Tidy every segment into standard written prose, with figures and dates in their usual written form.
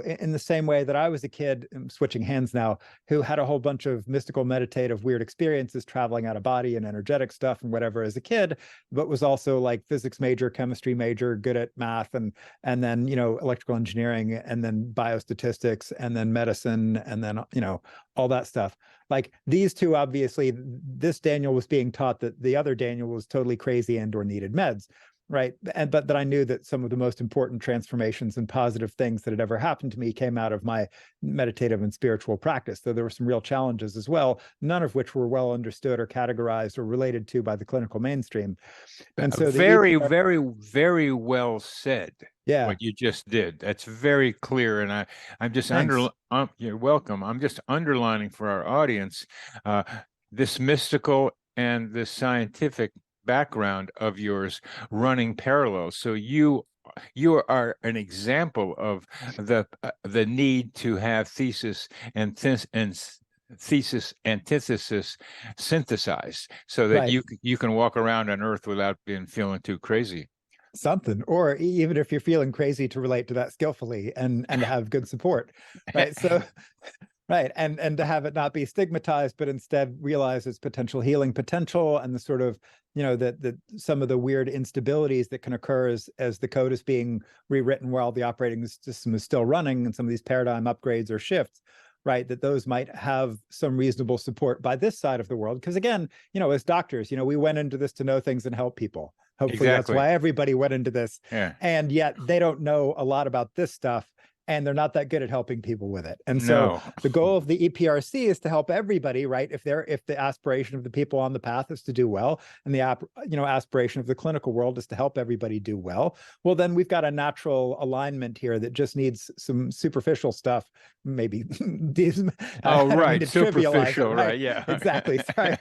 in the same way that I was a kid, I'm switching hands now, who had a whole bunch of mystical, meditative, weird experiences traveling out of body and energetic stuff and whatever as a kid, but was also like physics major, chemistry major, good at math, and then, you know, electrical engineering, and then biostatistics, and then medicine, and then, you know, all that stuff. Like these two, obviously, this Daniel was being taught that the other Daniel was totally crazy and or needed meds. Right. But that I knew that some of the most important transformations and positive things that had ever happened to me came out of my meditative and spiritual practice. Though there were some real challenges as well, none of which were well understood or categorized or related to by the clinical mainstream. And so very well said. Yeah. What you just did. That's very clear. And I'm just you're welcome. I'm just underlining for our audience this mystical and this scientific background of yours running parallel. So you are an example of the need to have thesis and thesis antithesis synthesized, so that you can walk around on Earth without feeling too crazy. Something, or even if you're feeling crazy, to relate to that skillfully and have good support, right? So right, and to have it not be stigmatized, but instead realize its potential healing potential, and the sort of, you know, that some of the weird instabilities that can occur as the code is being rewritten while the operating system is still running, and some of these paradigm upgrades or shifts, right, that those might have some reasonable support by this side of the world. Because again, you know, as doctors, you know, we went into this to know things and help people. Hopefully that's why everybody went into this. Yeah. And yet they don't know a lot about this stuff, and they're not that good at helping people with it. And so the goal of the EPRC is to help everybody, right? If the aspiration of the people on the path is to do well, and the aspiration of the clinical world is to help everybody do well, well, then we've got a natural alignment here that just needs some superficial stuff, maybe. Right, superficial, it, right? Yeah, exactly. Sorry,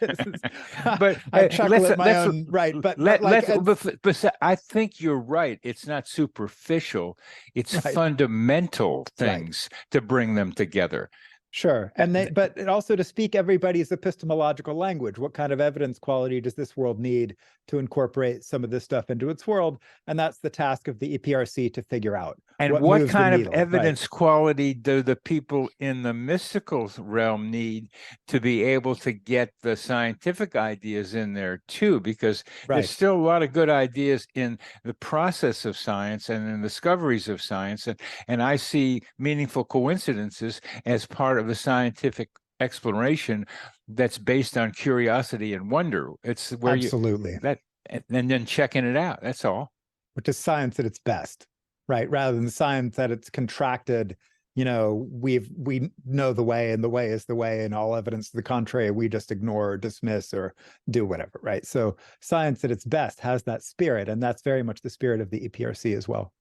but I chuckle at my own, right? But I think you're right. It's not superficial; it's fundamental things to bring them together. Sure. But also to speak everybody's epistemological language. What kind of evidence quality does this world need to incorporate some of this stuff into its world? And that's the task of the EPRC to figure out. And what kind of evidence quality do the people in the mystical realm need to be able to get the scientific ideas in there too? Because there's still a lot of good ideas in the process of science and in discoveries of science. And I see meaningful coincidences as part of the scientific exploration that's based on curiosity and wonder. It's where and then checking it out. That's all. Which is science at its best. Right, rather than science that it's contracted, you know, we know the way, and the way is the way, and all evidence to the contrary we just ignore or dismiss or do whatever, right? So science at its best has that spirit, and that's very much the spirit of the EPRC as well.